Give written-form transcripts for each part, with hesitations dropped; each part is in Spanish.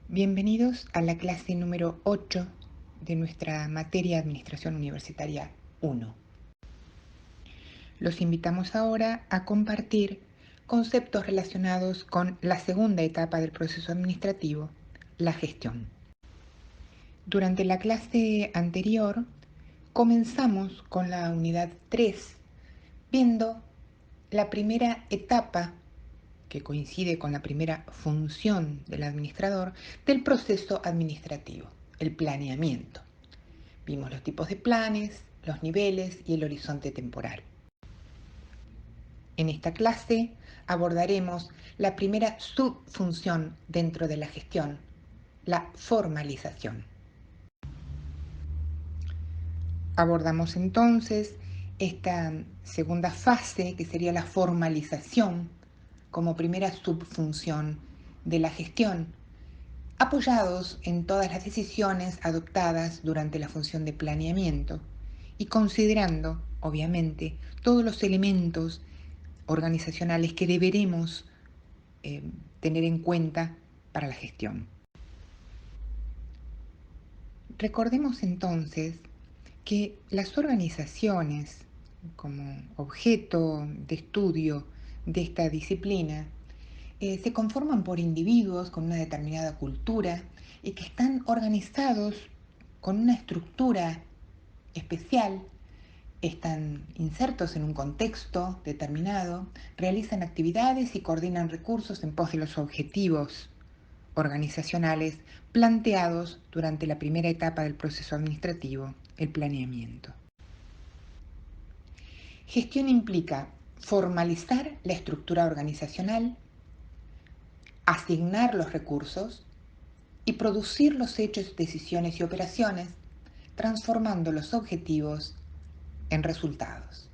Bienvenidos a la clase número 8 de nuestra materia Administración Universitaria 1. Los invitamos ahora a compartir conceptos relacionados con la segunda etapa del proceso administrativo, la gestión. Durante la clase anterior comenzamos con la unidad 3, viendo la primera etapa que coincide con la primera función del administrador del proceso administrativo, el planeamiento. Vimos los tipos de planes, los niveles y el horizonte temporal. En esta clase abordaremos la primera subfunción dentro de la gestión, la formalización. Abordamos entonces esta segunda fase, que sería la formalización, como primera subfunción de la gestión, apoyados en todas las decisiones adoptadas durante la función de planeamiento y considerando, obviamente, todos los elementos organizacionales que deberemos tener en cuenta para la gestión. Recordemos entonces que las organizaciones, como objeto de estudio de esta disciplina, se conforman por individuos con una determinada cultura y que están organizados con una estructura especial, están insertos en un contexto determinado, realizan actividades y coordinan recursos en pos de los objetivos organizacionales planteados durante la primera etapa del proceso administrativo, el planeamiento. Gestión implica formalizar la estructura organizacional, asignar los recursos y producir los hechos, decisiones y operaciones, transformando los objetivos en resultados.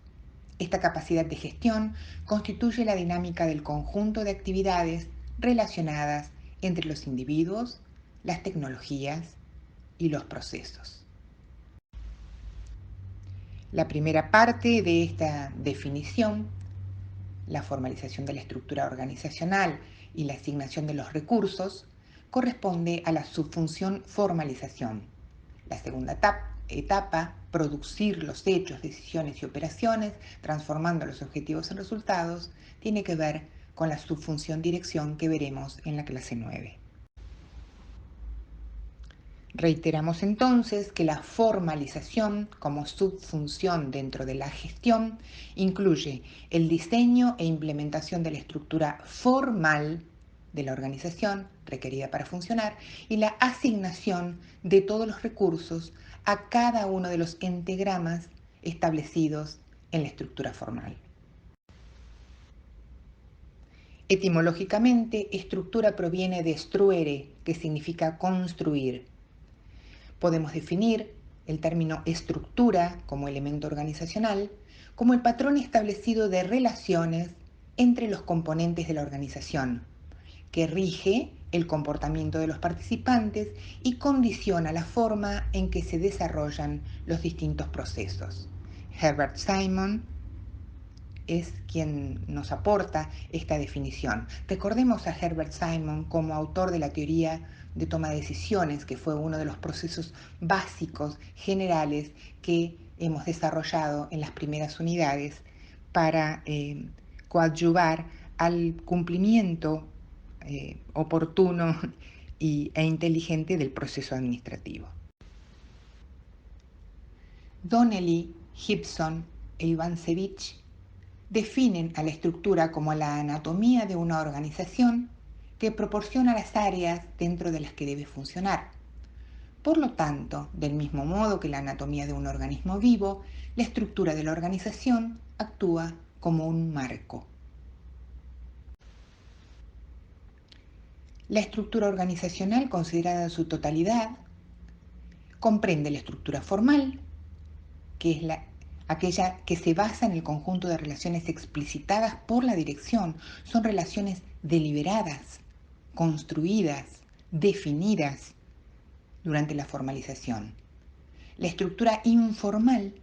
Esta capacidad de gestión constituye la dinámica del conjunto de actividades relacionadas entre los individuos, las tecnologías y los procesos. La primera parte de esta definición, la formalización de la estructura organizacional y la asignación de los recursos, corresponde a la subfunción formalización. La segunda etapa, producir los hechos, decisiones y operaciones, transformando los objetivos en resultados, tiene que ver con la subfunción dirección que veremos en la clase 9. Reiteramos entonces que la formalización como subfunción dentro de la gestión incluye el diseño e implementación de la estructura formal de la organización requerida para funcionar y la asignación de todos los recursos a cada uno de los entagramas establecidos en la estructura formal. Etimológicamente, estructura proviene de struere, que significa construir. Podemos definir el término estructura como elemento organizacional como el patrón establecido de relaciones entre los componentes de la organización, que rige el comportamiento de los participantes y condiciona la forma en que se desarrollan los distintos procesos. Herbert Simon es quien nos aporta esta definición. Recordemos a Herbert Simon como autor de la teoría de toma de decisiones, que fue uno de los procesos básicos, generales, que hemos desarrollado en las primeras unidades para coadyuvar al cumplimiento oportuno e inteligente del proceso administrativo. Donnelly, Gibson e Ivancevich definen a la estructura como la anatomía de una organización que proporciona las áreas dentro de las que debe funcionar. Por lo tanto, del mismo modo que la anatomía de un organismo vivo, la estructura de la organización actúa como un marco. La estructura organizacional, considerada en su totalidad, comprende la estructura formal, que es aquella que se basa en el conjunto de relaciones explicitadas por la dirección. Son relaciones deliberadas, construidas, definidas durante la formalización. La estructura informal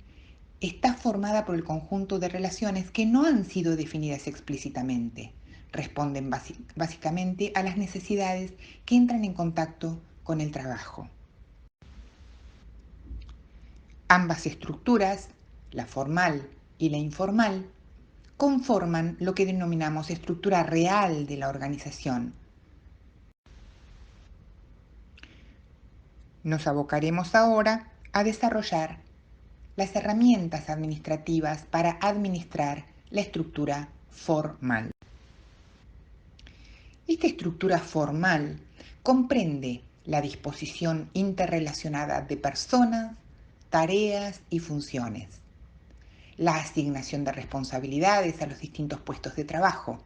está formada por el conjunto de relaciones que no han sido definidas explícitamente, Responden básicamente a las necesidades que entran en contacto con el trabajo. Ambas estructuras, la formal y la informal, conforman lo que denominamos estructura real de la organización. Nos abocaremos ahora a desarrollar las herramientas administrativas para administrar la estructura formal. Esta estructura formal comprende la disposición interrelacionada de personas, tareas y funciones, la asignación de responsabilidades a los distintos puestos de trabajo,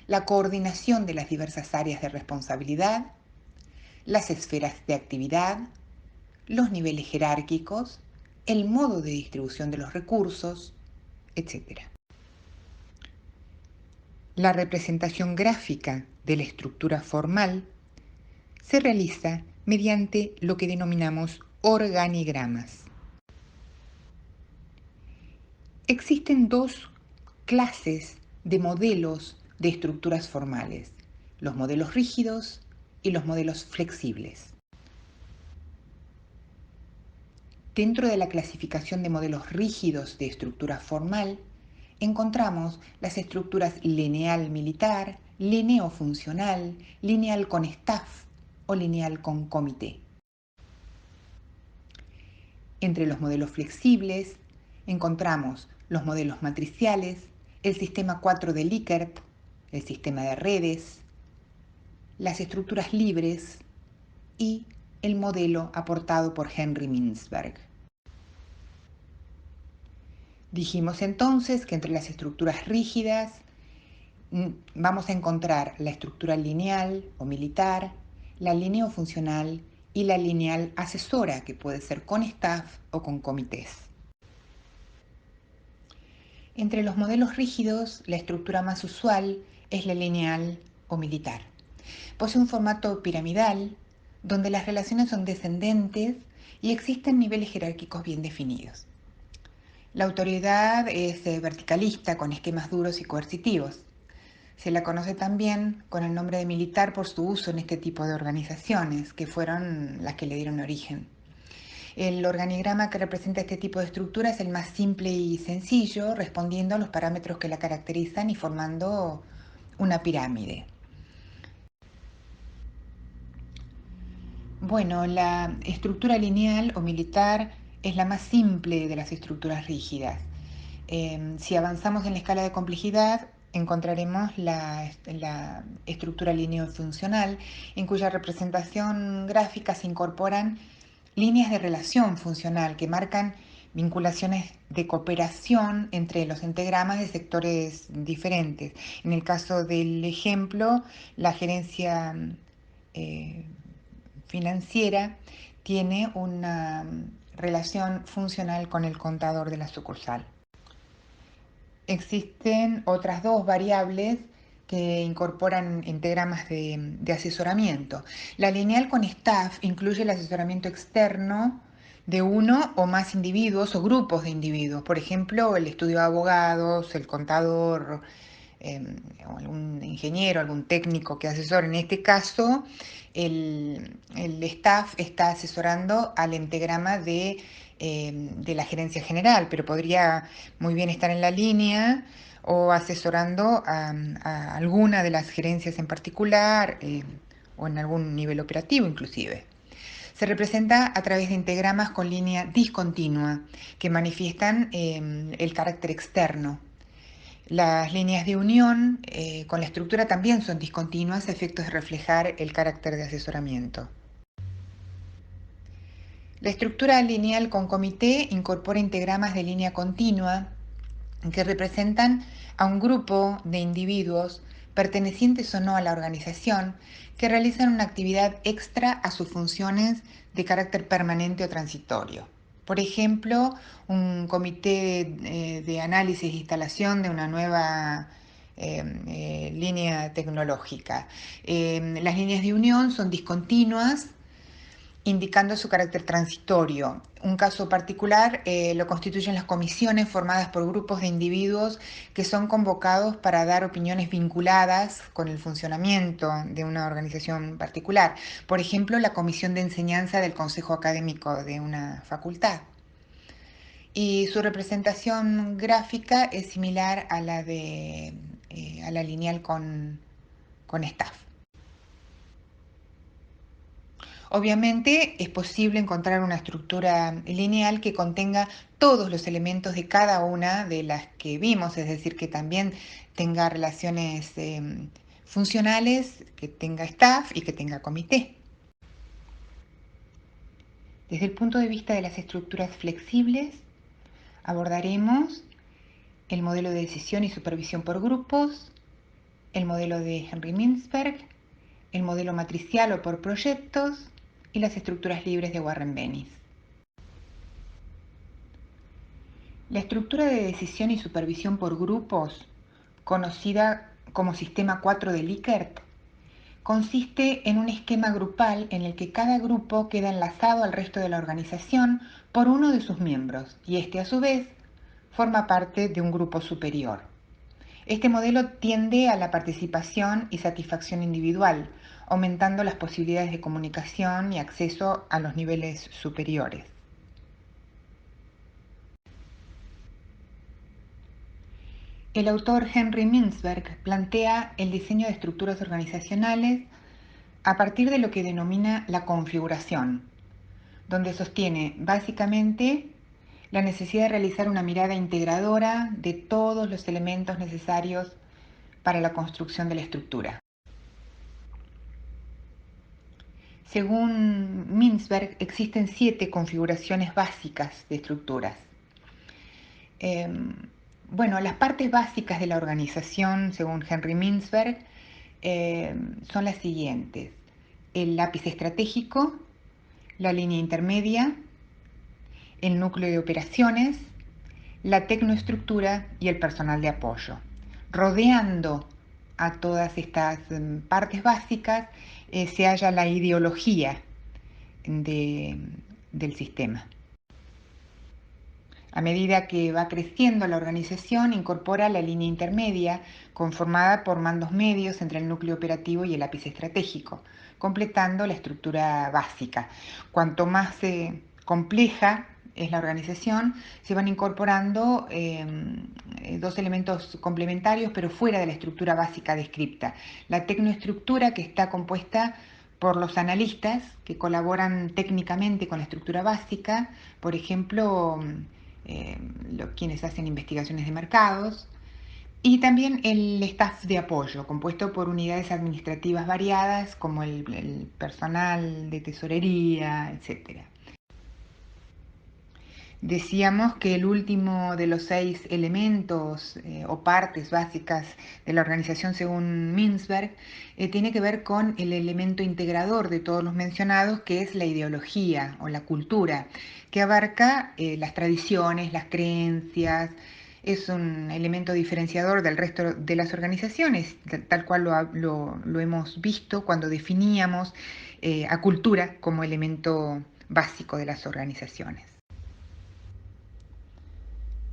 la coordinación de las diversas áreas de responsabilidad, las esferas de actividad, los niveles jerárquicos, el modo de distribución de los recursos, etc. La representación gráfica de la estructura formal se realiza mediante lo que denominamos organigramas. Existen dos clases de modelos de estructuras formales, los modelos rígidos y los modelos flexibles. Dentro de la clasificación de modelos rígidos de estructura formal, encontramos las estructuras lineal militar, lineofuncional, lineal con staff o lineal con comité. Entre los modelos flexibles encontramos los modelos matriciales, el sistema 4 de Likert, el sistema de redes, las estructuras libres y el modelo aportado por Henry Mintzberg. Dijimos entonces que entre las estructuras rígidas vamos a encontrar la estructura lineal o militar, la lineofuncional y la lineal asesora, que puede ser con staff o con comités. Entre los modelos rígidos, la estructura más usual es la lineal o militar. Posee un formato piramidal, donde las relaciones son descendentes y existen niveles jerárquicos bien definidos. La autoridad es verticalista, con esquemas duros y coercitivos. Se la conoce también con el nombre de militar por su uso en este tipo de organizaciones, que fueron las que le dieron origen. El organigrama que representa este tipo de estructura es el más simple y sencillo, respondiendo a los parámetros que la caracterizan y formando una pirámide. Bueno, la estructura lineal o militar es la más simple de las estructuras rígidas. Si avanzamos en la escala de complejidad, encontraremos la estructura lineofuncional, en cuya representación gráfica se incorporan líneas de relación funcional que marcan vinculaciones de cooperación entre los entagramas de sectores diferentes. En el caso del ejemplo, la gerencia financiera tiene una relación funcional con el contador de la sucursal. Existen otras dos variables que incorporan entagramas de asesoramiento. La lineal con staff incluye el asesoramiento externo de uno o más individuos o grupos de individuos. Por ejemplo, el estudio de abogados, el contador, o algún ingeniero, algún técnico que asesore. En este caso, el staff está asesorando al entagrama de la gerencia general, pero podría muy bien estar en la línea o asesorando a alguna de las gerencias en particular o en algún nivel operativo inclusive. Se representa a través de entagramas con línea discontinua que manifiestan el carácter externo. Las líneas de unión con la estructura también son discontinuas a efectos de reflejar el carácter de asesoramiento. La estructura lineal con comité incorpora entagramas de línea continua que representan a un grupo de individuos pertenecientes o no a la organización que realizan una actividad extra a sus funciones de carácter permanente o transitorio. Por ejemplo, un comité de análisis e instalación de una nueva línea tecnológica. Las líneas de unión son discontinuas indicando su carácter transitorio. Un caso particular lo constituyen las comisiones formadas por grupos de individuos que son convocados para dar opiniones vinculadas con el funcionamiento de una organización particular. Por ejemplo, la comisión de enseñanza del consejo académico de una facultad. Y su representación gráfica es similar a la de a la lineal con staff. Obviamente es posible encontrar una estructura lineal que contenga todos los elementos de cada una de las que vimos, es decir, que también tenga relaciones funcionales, que tenga staff y que tenga comité. Desde el punto de vista de las estructuras flexibles, abordaremos el modelo de decisión y supervisión por grupos, el modelo de Henry Mintzberg, el modelo matricial o por proyectos y las estructuras libres de Warren Bennis. La estructura de decisión y supervisión por grupos, conocida como sistema 4 de Likert, consiste en un esquema grupal en el que cada grupo queda enlazado al resto de la organización por uno de sus miembros y este a su vez forma parte de un grupo superior. Este modelo tiende a la participación y satisfacción individual, aumentando las posibilidades de comunicación y acceso a los niveles superiores. El autor Henry Mintzberg plantea el diseño de estructuras organizacionales a partir de lo que denomina la configuración, donde sostiene básicamente la necesidad de realizar una mirada integradora de todos los elementos necesarios para la construcción de la estructura. Según Mintzberg, existen 7 configuraciones básicas de estructuras. Bueno, las partes básicas de la organización, según Henry Mintzberg, son las siguientes: el lápiz estratégico, la línea intermedia, el núcleo de operaciones, la tecnoestructura y el personal de apoyo. Rodeando a todas estas partes básicas se halla la ideología del sistema. A medida que va creciendo la organización, incorpora la línea intermedia, conformada por mandos medios entre el núcleo operativo y el lápiz estratégico, completando la estructura básica. Cuanto más compleja es la organización, se van incorporando dos elementos complementarios, pero fuera de la estructura básica descripta. La tecnoestructura, que está compuesta por los analistas que colaboran técnicamente con la estructura básica, por ejemplo, quienes hacen investigaciones de mercados, y también el staff de apoyo, compuesto por unidades administrativas variadas como el personal de tesorería, etc. Decíamos que el último de los 6 elementos o partes básicas de la organización, según Mintzberg, tiene que ver con el elemento integrador de todos los mencionados, que es la ideología o la cultura, que abarca las tradiciones, las creencias. Es un elemento diferenciador del resto de las organizaciones, tal cual lo hemos visto cuando definíamos a cultura como elemento básico de las organizaciones.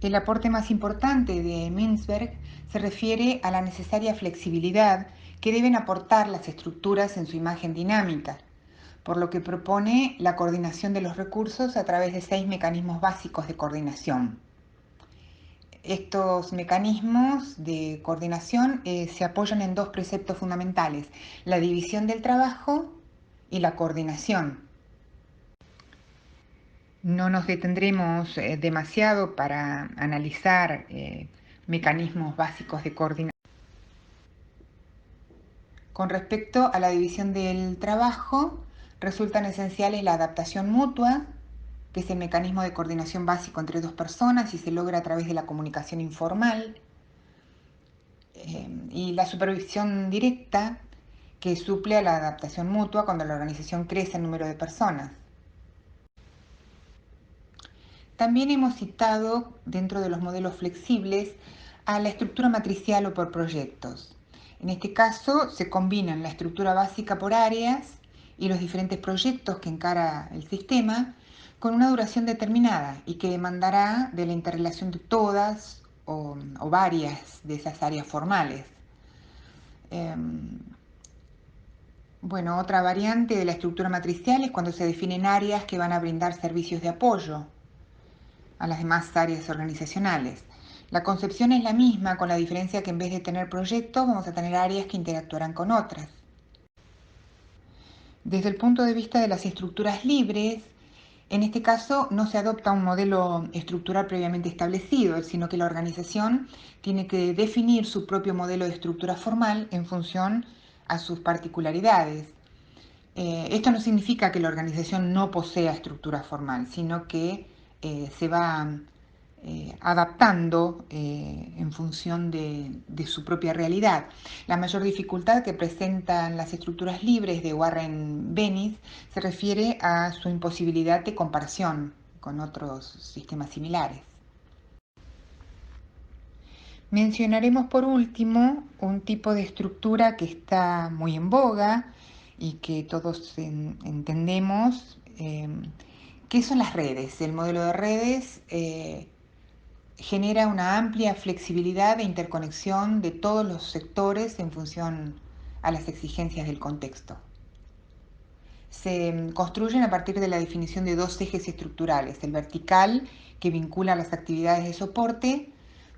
El aporte más importante de Mintzberg se refiere a la necesaria flexibilidad que deben aportar las estructuras en su imagen dinámica, por lo que propone la coordinación de los recursos a través de 6 mecanismos básicos de coordinación. Estos mecanismos de coordinación se apoyan en 2 preceptos fundamentales: la división del trabajo y la coordinación. No nos detendremos demasiado para analizar mecanismos básicos de coordinación. Con respecto a la división del trabajo, resultan esenciales la adaptación mutua, que es el mecanismo de coordinación básico entre 2 personas y se logra a través de la comunicación informal, y la supervisión directa, que suple a la adaptación mutua cuando la organización crece en número de personas. También hemos citado, dentro de los modelos flexibles, a la estructura matricial o por proyectos. En este caso se combinan la estructura básica por áreas y los diferentes proyectos que encara el sistema con una duración determinada y que demandará de la interrelación de todas o varias de esas áreas formales. Bueno, otra variante de la estructura matricial es cuando se definen áreas que van a brindar servicios de apoyo a las demás áreas organizacionales. La concepción es la misma, con la diferencia que en vez de tener proyectos, vamos a tener áreas que interactuarán con otras. Desde el punto de vista de las estructuras libres, en este caso no se adopta un modelo estructural previamente establecido, sino que la organización tiene que definir su propio modelo de estructura formal en función a sus particularidades. Esto no significa que la organización no posea estructura formal, sino que se va adaptando en función de su propia realidad. La mayor dificultad que presentan las estructuras libres de Warren Bennis se refiere a su imposibilidad de comparación con otros sistemas similares. Mencionaremos por último un tipo de estructura que está muy en boga y que todos entendemos, que son las redes. El modelo de redes genera una amplia flexibilidad e interconexión de todos los sectores en función a las exigencias del contexto. Se construyen a partir de la definición de dos ejes estructurales, el vertical, que vincula las actividades de soporte,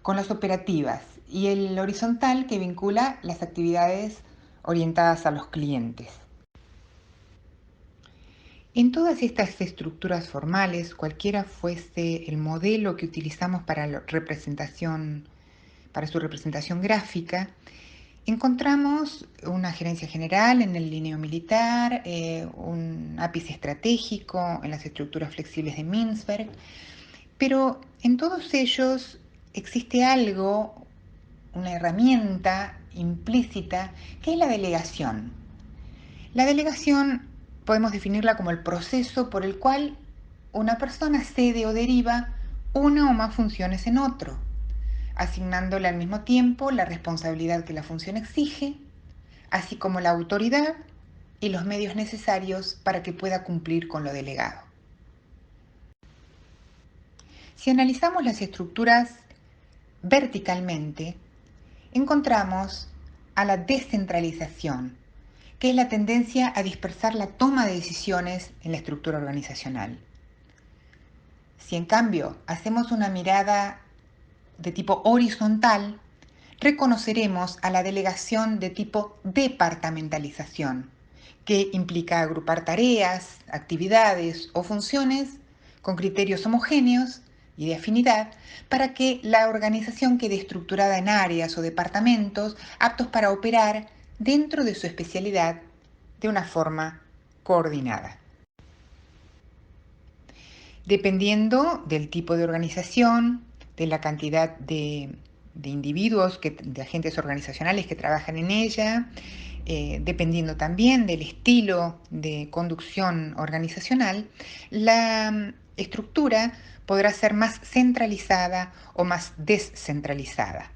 con las operativas, y el horizontal, que vincula las actividades orientadas a los clientes. En todas estas estructuras formales, cualquiera fuese el modelo que utilizamos para su representación gráfica, encontramos una gerencia general en el lienio militar, un ápice estratégico en las estructuras flexibles de Mintzberg, pero en todos ellos existe algo, una herramienta implícita, que es la delegación. La delegación podemos definirla como el proceso por el cual una persona cede o deriva una o más funciones en otro, asignándole al mismo tiempo la responsabilidad que la función exige, así como la autoridad y los medios necesarios para que pueda cumplir con lo delegado. Si analizamos las estructuras verticalmente, encontramos a la descentralización, que es la tendencia a dispersar la toma de decisiones en la estructura organizacional. Si en cambio hacemos una mirada de tipo horizontal, reconoceremos a la delegación de tipo departamentalización, que implica agrupar tareas, actividades o funciones con criterios homogéneos y de afinidad para que la organización quede estructurada en áreas o departamentos aptos para operar dentro de su especialidad de una forma coordinada. Dependiendo del tipo de organización, de la cantidad de individuos, de agentes organizacionales que trabajan en ella, dependiendo también del estilo de conducción organizacional, la estructura podrá ser más centralizada o más descentralizada.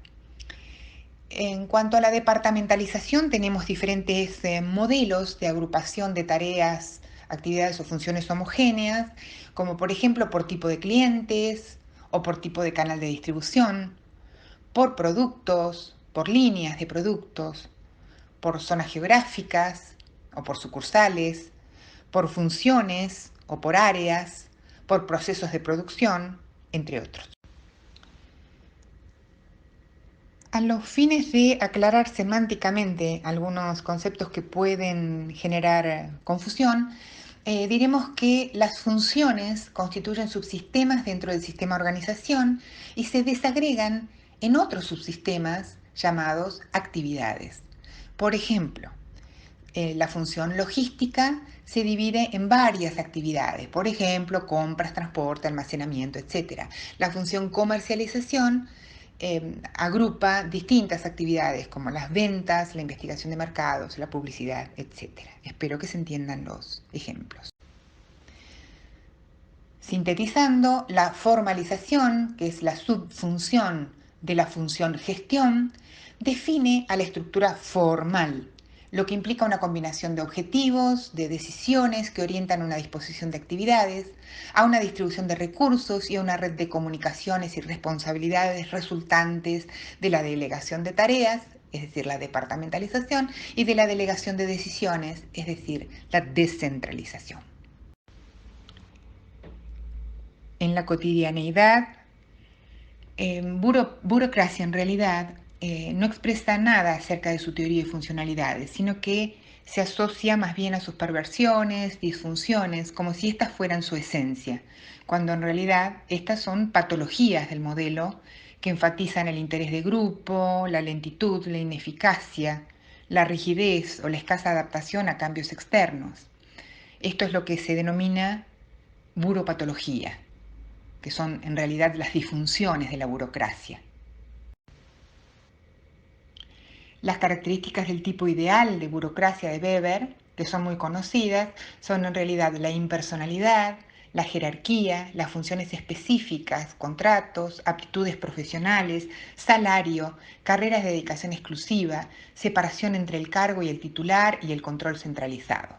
En cuanto a la departamentalización, tenemos diferentes modelos de agrupación de tareas, actividades o funciones homogéneas, como por ejemplo por tipo de clientes o por tipo de canal de distribución, por productos, por líneas de productos, por zonas geográficas o por sucursales, por funciones o por áreas, por procesos de producción, entre otros. A los fines de aclarar semánticamente algunos conceptos que pueden generar confusión, diremos que las funciones constituyen subsistemas dentro del sistema organización y se desagregan en otros subsistemas llamados actividades. Por ejemplo, la función logística se divide en varias actividades, por ejemplo, compras, transporte, almacenamiento, etc. La función comercialización agrupa distintas actividades como las ventas, la investigación de mercados, la publicidad, etc. Espero que se entiendan los ejemplos. Sintetizando, la formalización, que es la subfunción de la función gestión, define a la estructura formal, lo que implica una combinación de objetivos, de decisiones que orientan una disposición de actividades, a una distribución de recursos y a una red de comunicaciones y responsabilidades resultantes de la delegación de tareas, es decir, la departamentalización, y de la delegación de decisiones, es decir, la descentralización. En la cotidianeidad, burocracia en realidad no expresa nada acerca de su teoría y funcionalidades, sino que se asocia más bien a sus perversiones, disfunciones, como si éstas fueran su esencia, cuando en realidad estas son patologías del modelo que enfatizan el interés de grupo, la lentitud, la ineficacia, la rigidez o la escasa adaptación a cambios externos. Esto es lo que se denomina buropatología, que son en realidad las disfunciones de la burocracia. Las características del tipo ideal de burocracia de Weber, que son muy conocidas, son en realidad la impersonalidad, la jerarquía, las funciones específicas, contratos, aptitudes profesionales, salario, carreras de dedicación exclusiva, separación entre el cargo y el titular y el control centralizado.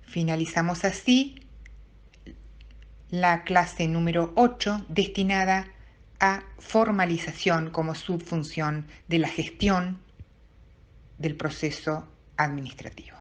Finalizamos así la clase número 8 destinada a formalización como subfunción de la gestión del proceso administrativo.